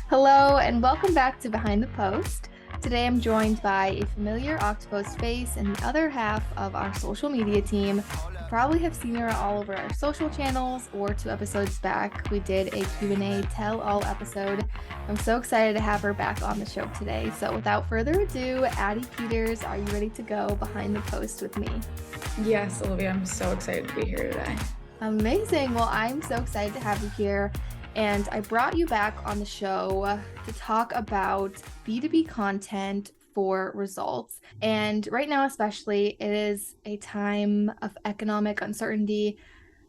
Hello, and welcome back to Behind the Post. Today I'm joined by a familiar Oktopost face and the other half of our social media team. You probably have seen her all over our social channels, or 2 episodes back, we did a Q&A tell-all episode. I'm so excited to have her back on the show today. So without further ado, Addie Peters, are you ready to go behind the post with me? Yes, Olivia, I'm so excited to be here today. Amazing. Well, I'm so excited to have you here. And I brought you back on the show to talk about B2B content for results. And right now, especially, it is a time of economic uncertainty.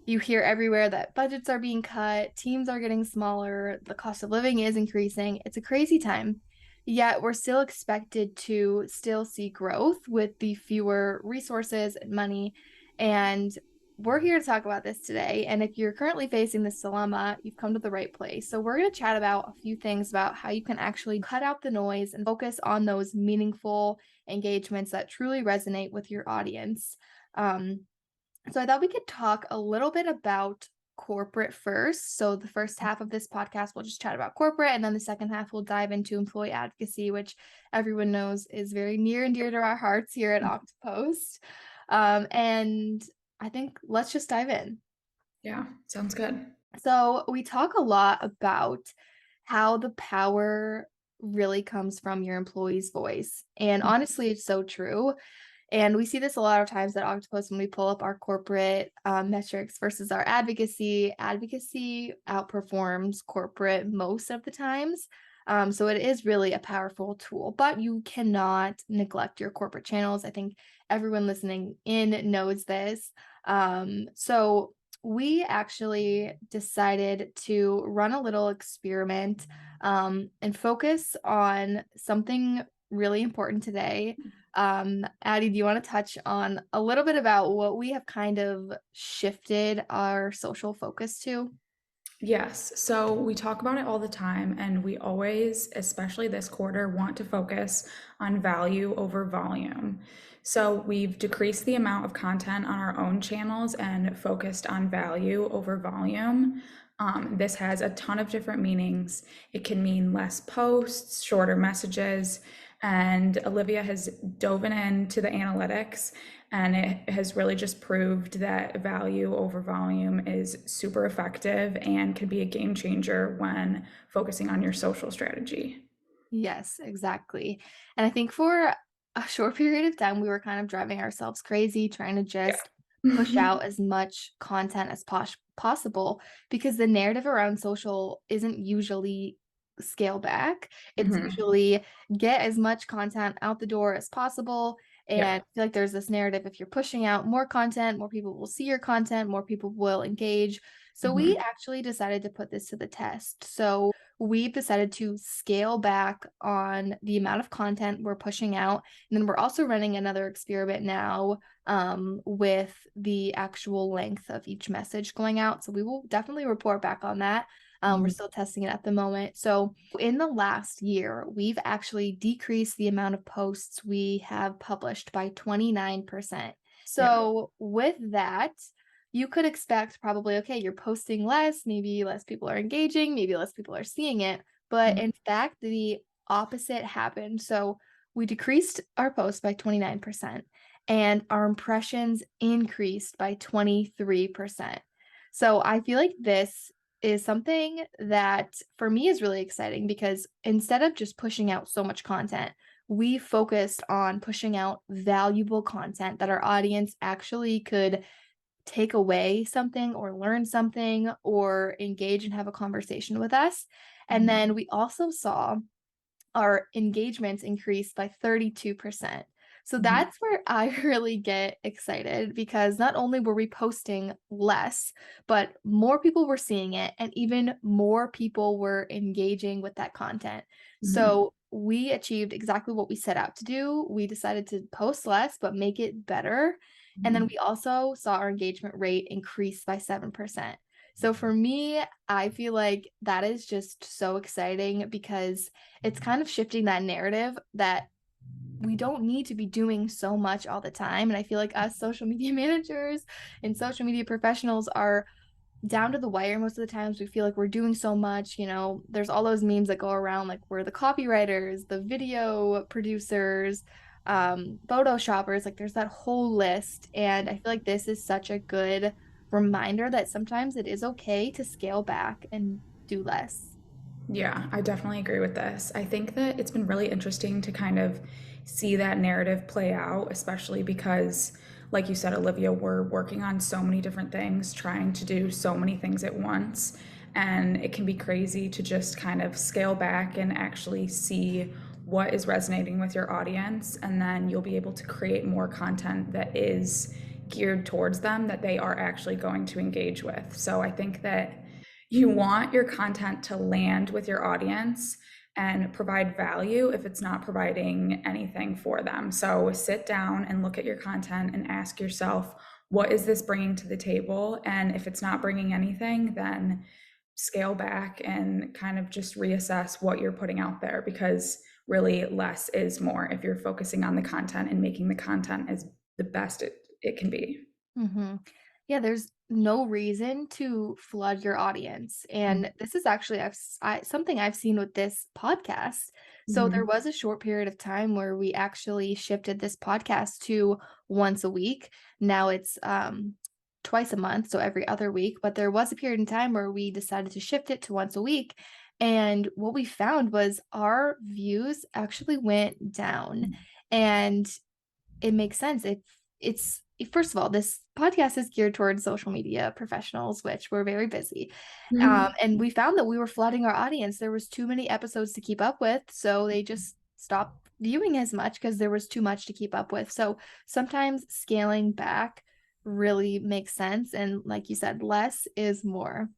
You hear everywhere that budgets are being cut, teams are getting smaller, the cost of living is increasing. It's a crazy time. Yet we're still expected to still see growth with the fewer resources and money. And we're here to talk about this today. And if you're currently facing this dilemma, you've come to the right place. So we're going to chat about a few things about how you can actually cut out the noise and focus on those meaningful engagements that truly resonate with your audience. So I thought we could talk a little bit about corporate first. So the first half of this podcast, we'll just chat about corporate, and then the second half, we'll dive into employee advocacy, which everyone knows is very near and dear to our hearts here at Oktopost. And I think let's just dive in. Yeah, sounds good. So we talk a lot about how the power really comes from your employee's voice. And honestly, it's so true. And we see this a lot of times at Oktopost when we pull up our corporate metrics versus our advocacy. Advocacy outperforms corporate most of the times. So it is really a powerful tool, but you cannot neglect your corporate channels. I think everyone listening in knows this. So we actually decided to run a little experiment and focus on something really important today. Addie, do you want to touch on a little bit about what we have kind of shifted our social focus to? Yes, so we talk about it all the time, and we always, especially this quarter, want to focus on value over volume. So we've decreased the amount of content on our own channels and focused on value over volume. This has a ton of different meanings. It can mean less posts, shorter messages, and Olivia has dove into the analytics, and it has really just proved that value over volume is super effective and can be a game changer when focusing on your social strategy. Yes, exactly. And I think for a short period of time, we were kind of driving ourselves crazy trying to just push Yeah. out as much content as possible because the narrative around social isn't usually scale back. It's Mhm. usually get as much content out the door as possible. Yeah. And I feel like there's this narrative if you're pushing out more content, more people will see your content, more people will engage. So we Mhm. actually decided to put this to the test. So we've decided to scale back on the amount of content we're pushing out. And then we're also running another experiment now with the actual length of each message going out. So we will definitely report back on that. We're Mhm. still testing it at the moment. So in the last year, we've actually decreased the amount of posts we have published by 29%. Yeah. So with that, you could expect probably, okay, you're posting less, maybe less people are engaging, maybe less people are seeing it. But Mhm. in fact, the opposite happened. So we decreased our posts by 29%, and our impressions increased by 23%. So I feel like this is something that for me is really exciting because instead of just pushing out so much content, we focused on pushing out valuable content that our audience actually could take away something or learn something or engage and have a conversation with us. And Mhm. then we also saw our engagements increase by 32%. So Mhm. that's where I really get excited because not only were we posting less, but more people were seeing it and even more people were engaging with that content. Mhm. So we achieved exactly what we set out to do. We decided to post less, but make it better. And then Mhm. we also saw our engagement rate increase by 7%. So for me, I feel like that is just so exciting because it's kind of shifting that narrative that we don't need to be doing so much all the time. And I feel like us social media managers and social media professionals are down to the wire most of the times. We feel like we're doing so much. There's all those memes that go around, like we're the copywriters, the video producers, photoshoppers, like there's that whole list. And I feel like this is such a good reminder that sometimes it is okay to scale back and do less. Yeah, I definitely agree with this. I think that it's been really interesting to kind of see that narrative play out, especially because, like you said, Olivia, we're working on so many different things, trying to do so many things at once. And it can be crazy to just kind of scale back and actually see what is resonating with your audience. And then you'll be able to create more content that is geared towards them that they are actually going to engage with. So I think that you want your content to land with your audience and provide value if it's not providing anything for them. So sit down and look at your content and ask yourself, what is this bringing to the table? And if it's not bringing anything, then scale back and kind of just reassess what you're putting out there, because really less is more if you're focusing on the content and making the content as the best it can be. Hmm. Yeah, there's no reason to flood your audience. And this is actually something I've seen with this podcast. So there Mm-hmm. was a short period of time where we actually shifted this podcast to once a week. Now it's twice a month, so every other week. But there was a period in time where we decided to shift it to once a week. And what we found was our views actually went down. And it makes sense. It's first of all, this podcast is geared towards social media professionals, which we're very busy. Mm-hmm. And we found that we were flooding our audience. There was too many episodes to keep up with, so they just stopped viewing as much because there was too much to keep up with. So sometimes scaling back really makes sense. And like you said, less is more.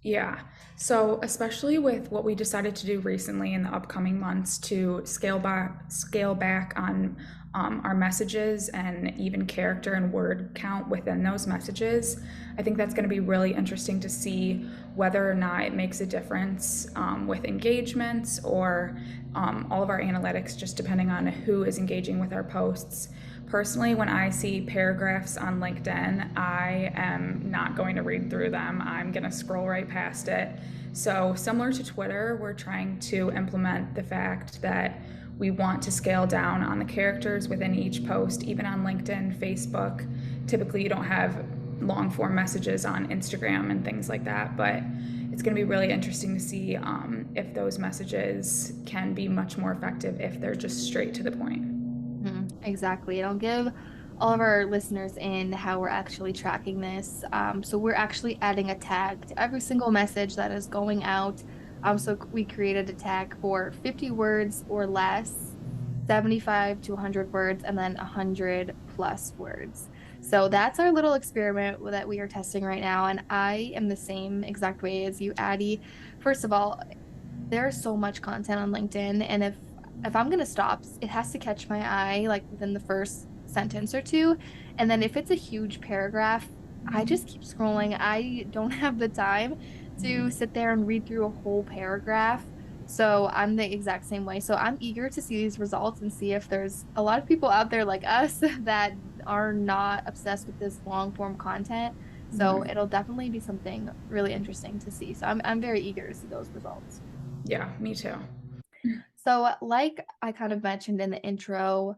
Yeah. So, especially with what we decided to do recently in the upcoming months to scale back on our messages and even character and word count within those messages, I think that's going to be really interesting to see whether or not it makes a difference with engagements or all of our analytics, just depending on who is engaging with our posts. Personally, when I see paragraphs on LinkedIn, I am not going to read through them. I'm going to scroll right past it. So, similar to Twitter, we're trying to implement the fact that we want to scale down on the characters within each post, even on LinkedIn, Facebook. Typically, you don't have long form messages on Instagram and things like that, but it's going to be really interesting to see if those messages can be much more effective if they're just straight to the point. Exactly. And I'll give all of our listeners in how we're actually tracking this. So we're actually adding a tag to every single message that is going out. So we created a tag for 50 words or less, 75 to 100 words, and then 100 plus words. So that's our little experiment that we are testing right now. And I am the same exact way as you, Addie. First of all, there's so much content on LinkedIn, and if I'm gonna stop, it has to catch my eye like within the first sentence or two. And then if it's a huge paragraph, I just keep scrolling. I don't have the time to sit there and read through a whole paragraph. So I'm the exact same way. So I'm eager to see these results and see if there's a lot of people out there like us that are not obsessed with this long form content. So Mhm. it'll definitely be something really interesting to see. So I'm very eager to see those results. Yeah, me too. So, like I kind of mentioned in the intro,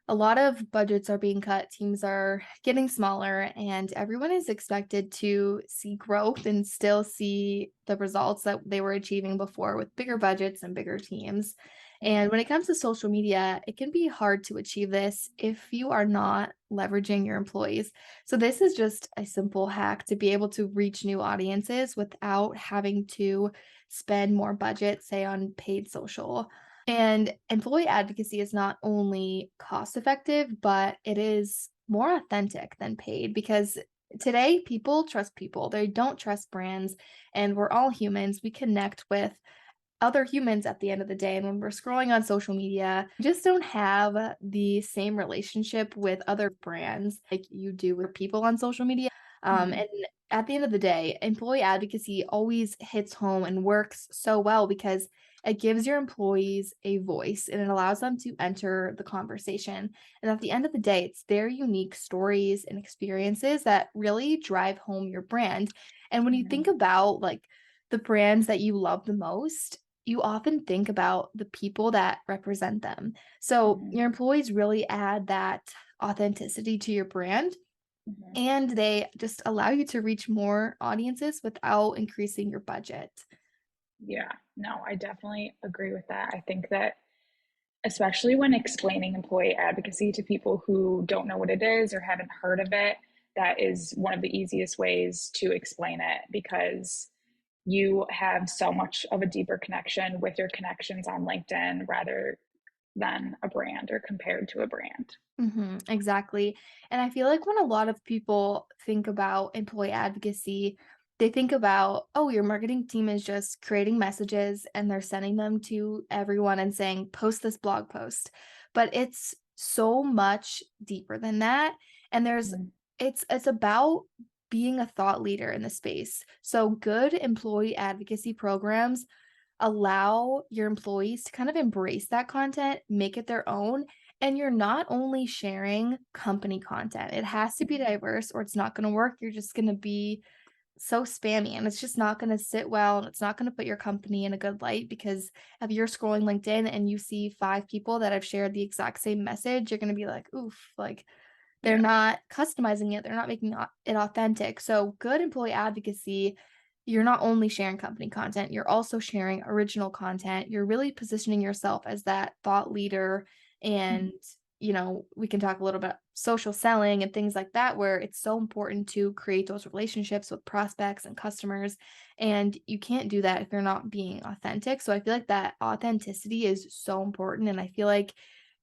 a lot of budgets are being cut, teams are getting smaller, and everyone is expected to see growth and still see the results that they were achieving before with bigger budgets and bigger teams. And when it comes to social media, it can be hard to achieve this if you are not leveraging your employees. So, this is just a simple hack to be able to reach new audiences without having to spend more budget, say on paid social. And employee advocacy is not only cost effective, but it is more authentic than paid because today people trust people. They don't trust brands, and we're all humans. We connect with other humans at the end of the day. And when we're scrolling on social media, you just don't have the same relationship with other brands like you do with people on social media. Mhm. And at the end of the day, employee advocacy always hits home and works so well because It gives your employees a voice and it allows them to enter the conversation. And at the end of the day, it's their unique stories and experiences that really drive home your brand. And when you think Mhm. about like the brands that you love the most, you often think about the people that represent them. So Mhm. your employees really add that authenticity to your brand Mhm. and they just allow you to reach more audiences without increasing your budget. Yeah, no, I definitely agree with that. I think that especially when explaining employee advocacy to people who don't know what it is or haven't heard of it, that is one of the easiest ways to explain it because you have so much of a deeper connection with your connections on LinkedIn rather than a brand or compared to a brand. Exactly. And I feel like when a lot of people think about employee advocacy, they think about, oh, your marketing team is just creating messages and they're sending them to everyone and saying, post this blog post. But it's so much deeper than that. And Mhm. it's about being a thought leader in the space. So good employee advocacy programs allow your employees to kind of embrace that content, make it their own, and you're not only sharing company content. It has to be diverse or it's not going to work. You're just going to be so spammy and it's just not going to sit well and it's not going to put your company in a good light because if you're scrolling LinkedIn and you see 5 people that have shared the exact same message, you're going to be like, "Oof, like they're Yeah. not customizing it, they're not making it authentic." So, good employee advocacy, you're not only sharing company content, you're also sharing original content. You're really positioning yourself as that thought leader and, we can talk a little bit social selling and things like that where it's so important to create those relationships with prospects and customers, and you can't do that if you're not being authentic. So, I feel like that authenticity is so important, and I feel like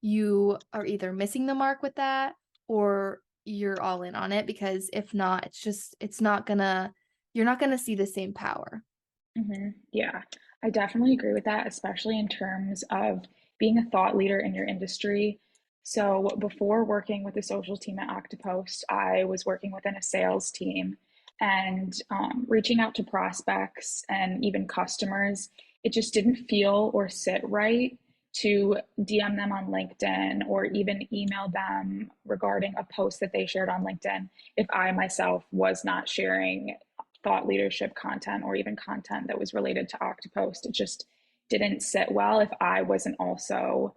you are either missing the mark with that or you're all in on it because if not, it's not gonna you're not gonna see the same power. Yeah, I definitely agree with that, especially in terms of being a thought leader in your industry. So before working with the social team at Oktopost, I was working within a sales team and reaching out to prospects and even customers. It just didn't feel or sit right to DM them on LinkedIn or even email them regarding a post that they shared on LinkedIn if I myself was not sharing thought leadership content or even content that was related to Oktopost. It just didn't sit well if I wasn't also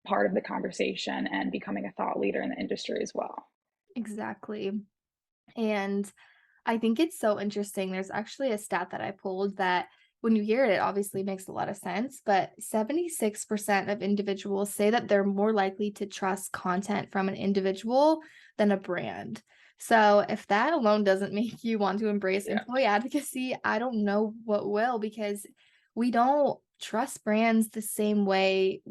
part of the conversation and becoming a thought leader in the industry as well. Exactly. And I think it's so interesting. There's actually a stat that I pulled that when you hear it, it obviously makes a lot of sense, but 76% of individuals say that they're more likely to trust content from an individual than a brand. So if that alone doesn't make you want to embrace Yeah. employee advocacy, I don't know what will because we don't trust brands the same way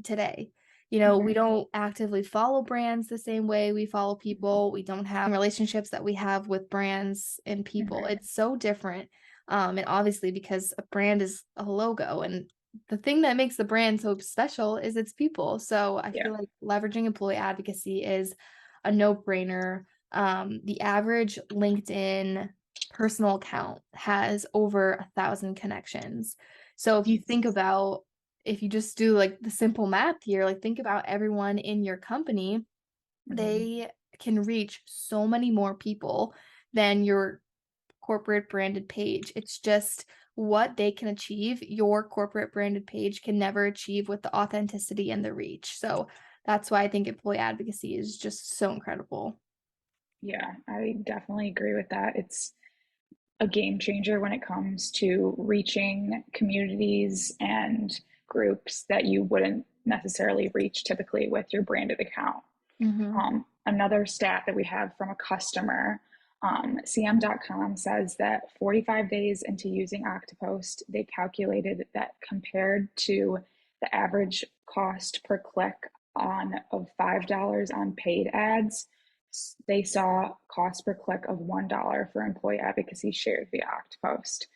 today. We Mm-hmm. don't actively follow brands the same way we follow people. We don't have relationships that we have with brands and people. Mm-hmm. It's so different. And obviously, because a brand is a logo, and the thing that makes the brand so special is its people. So I Yeah. feel like leveraging employee advocacy is a no-brainer. The average LinkedIn personal account has over 1,000 connections. So if you think Jesus. about if you just do like the simple math here, like think about everyone in your company, Mm-hmm. they can reach so many more people than your corporate branded page. It's just what they can achieve. Your corporate branded page can never achieve with the authenticity and the reach. So that's why I think employee advocacy is just so incredible. Yeah, I definitely agree with that. It's a game changer when it comes to reaching communities and groups that you wouldn't necessarily reach typically with your branded account. Hmm. Another stat that we have from a customer, CM.com says that 45 days into using Oktopost, they calculated that compared to the average cost per click on of $5 on paid ads, they saw cost per click of $1 for employee advocacy shared via Oktopost,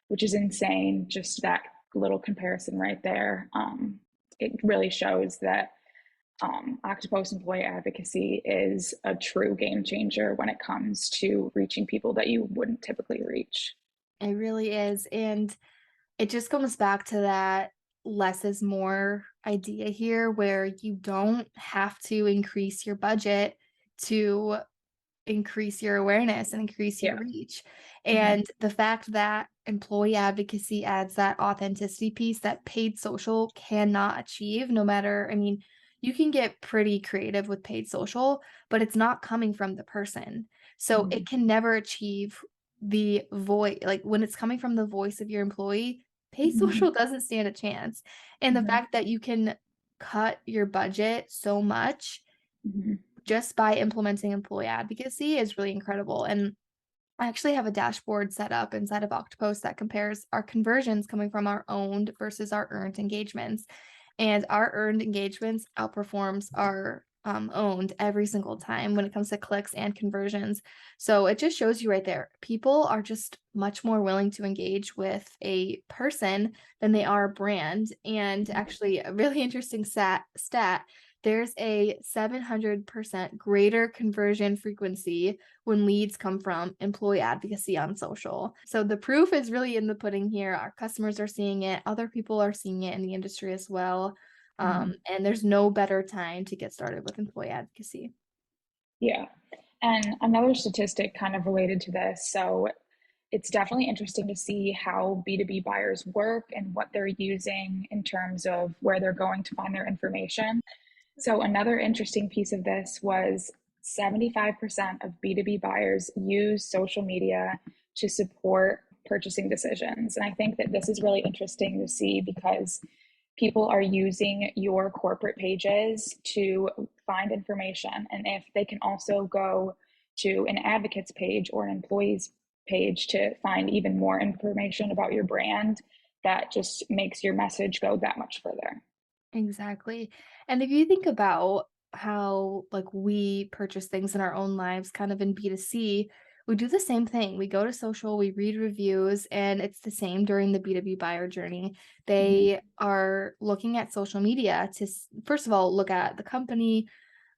which is insane. Just that little comparison right there. It really shows that Oktopost employee advocacy is a true game changer when it comes to reaching people that you wouldn't typically reach. It really is. And It just comes back to that less is more idea here, where you don't have to increase your budget to increase your awareness and increase your Yeah. reach. Hmm. And the fact that employee advocacy adds that authenticity piece that paid social cannot achieve, no matter, I mean, you can get pretty creative with paid social, but it's not coming from the person. So Hmm. it can never achieve the voice, like when it's coming from the voice of your employee, paid Hmm. social doesn't stand a chance. And the Hmm. fact that you can cut your budget so much Hmm. just by implementing employee advocacy is really incredible. And I actually have a dashboard set up inside of Oktopost that compares our conversions coming from our owned versus our earned engagements. And our earned engagements outperforms our owned every single time when it comes to clicks and conversions. So it just shows you right there. People are just much more willing to engage with a person than they are a brand. And actually, a really interesting stat, there's a 700% greater conversion frequency when leads come from employee advocacy on social. So the proof is really in the pudding here. Our customers are seeing it, other people are seeing it in the industry as well. Hmm. And there's no better time to get started with employee advocacy. Yeah. And another statistic kind of related to this. So it's definitely interesting to see how B2B buyers work and what they're using in terms of where they're going to find their information. So another interesting piece of this was 75% of B2B buyers use social media to support purchasing decisions. And I think that this is really interesting to see because people are using your corporate pages to find information. And if they can also go to an advocate's page or an employee's page to find even more information about your brand, that just makes your message go that much further. Exactly. And if you think about how like we purchase things in our own lives kind of in B2C, we do the same thing. We go to social, we read reviews, and it's the same during the B2B buyer journey. Mm-hmm. They are looking at social media to first of all look at the company,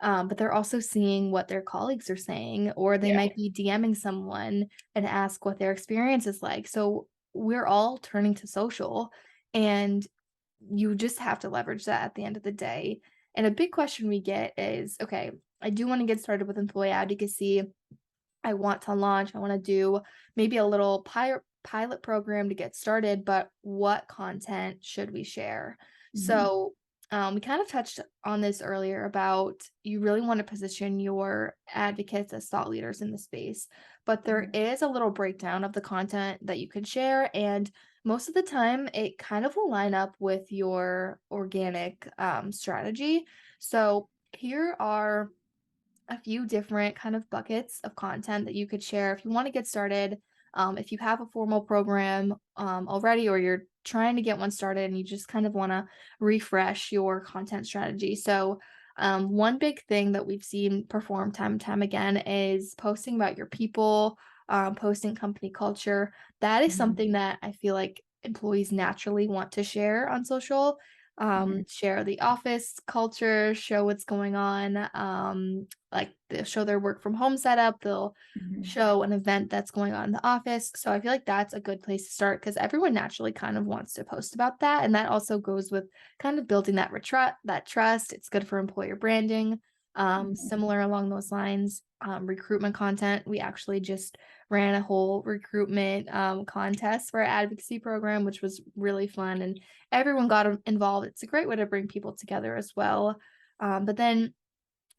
but they're also seeing what their colleagues are saying, or they Yeah. might be DMing someone and ask what their experience is like. So we're all turning to social, and you just have to leverage that at the end of the day. And a big question we get is, okay, I do want to get started with employee advocacy. I want to launch, I want to do maybe a little pilot program to get started, but what content should we share? Mm-hmm. So, we kind of touched on this earlier about you really want to position your advocates as thought leaders in the space, but there Mm-hmm. is a little breakdown of the content that you can share. And most of the time, it kind of will line up with your organic strategy. So, here are a few different kind of buckets of content that you could share if you want to get started. If you have a formal program already, or you're trying to get one started and you just kind of want to refresh your content strategy. So, one big thing that we've seen perform time and time again is posting about your people, posting company culture. That is Mm-hmm. something that I feel like employees naturally want to share on social. Mm-hmm. Share the office culture, show what's going on, like they'll show their work from home setup, they'll Mm-hmm. show an event that's going on in the office. So I feel like that's a good place to start because everyone naturally kind of wants to post about that. And that also goes with kind of building that trust. It's good for employer branding. Similar along those lines, recruitment content. We actually just ran a whole recruitment contest for our advocacy program, which was really fun, and everyone got involved. It's a great way to bring people together as well. But then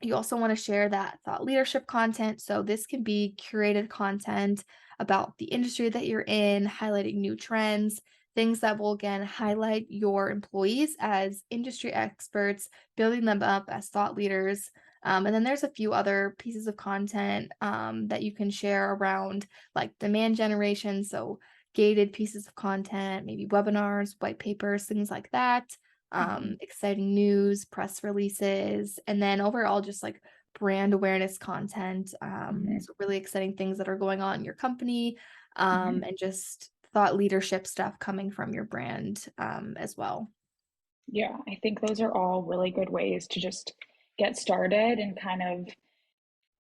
you also want to share that thought leadership content. So this can be curated content about the industry that you're in, highlighting new trends, things that will again highlight your employees as industry experts, building them up as thought leaders. And then there's a few other pieces of content that you can share around like demand generation. So gated pieces of content, maybe webinars, white papers, things like that, Mm-hmm. exciting news, press releases, and then overall just like brand awareness content. Mm-hmm. So really exciting things that are going on in your company, Mm-hmm. and just thought leadership stuff coming from your brand as well. Yeah, I think those are all really good ways to just get started and kind of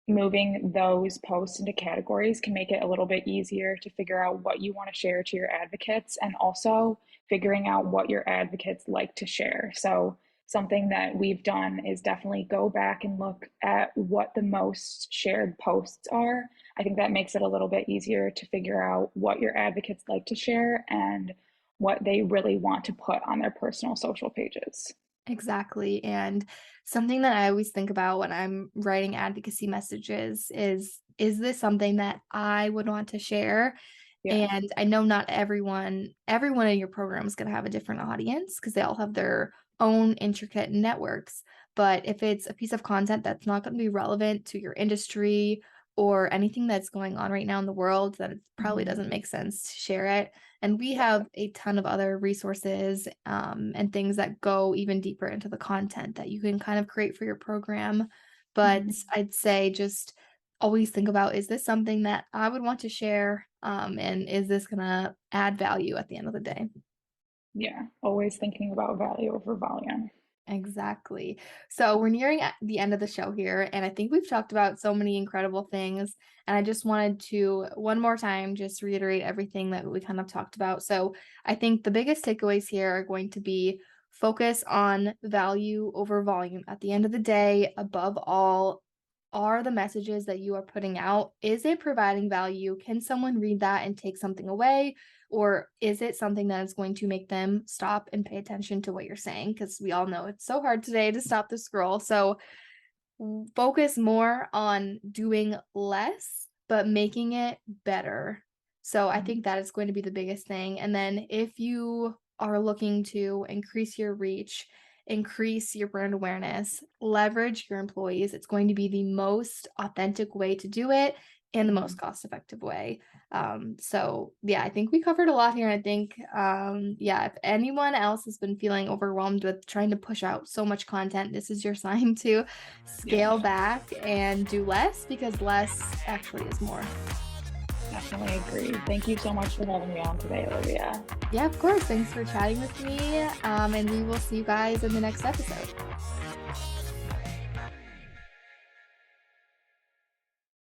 moving those posts into categories can make it a little bit easier to figure out what you want to share to your advocates, and also figuring out what your advocates like to share. So something that we've done is definitely go back and look at what the most shared posts are. I think that makes it a little bit easier to figure out what your advocates like to share and what they really want to put on their personal social pages. Exactly. And something that I always think about when I'm writing advocacy messages is this something that I would want to share? Yeah. And I know not everyone in your program is going to have a different audience because they all have their own intricate networks. But if it's a piece of content that's not going to be relevant to your industry or anything that's going on right now in the world, then it probably Mhm. doesn't make sense to share it. And we Yeah. have a ton of other resources and things that go even deeper into the content that you can kind of create for your program. But Mhm. I'd say just always think about, is this something that I would want to share? And is this going to add value at the end of the day? Yeah. Always thinking about value over volume. Exactly. So we're nearing the end of the show here, and I think we've talked about so many incredible things. And I just wanted to, one more time, just reiterate everything that we kind of talked about. So I think the biggest takeaways here are going to be focus on value over volume. At the end of the day, above all, are the messages that you are putting out, is it providing value? Can someone read that and take something away? Or is it something that is going to make them stop and pay attention to what you're saying? Because we all know it's so hard today to stop the scroll. So focus more on doing less, but making it better. So I Mhm. think that is going to be the biggest thing. And then if you are looking to increase your reach, increase your brand awareness, leverage your employees, it's going to be the most authentic way to do it and the most Mhm. cost effective way. So yeah, I think we covered a lot here. I think, yeah, if anyone else has been feeling overwhelmed with trying to push out so much content, this is your sign to Yeah. scale back and do less because less actually is more. Definitely agree. Thank you so much for having me on today, Olivia. Yeah, of course. Thanks for chatting with me. And we will see you guys in the next episode.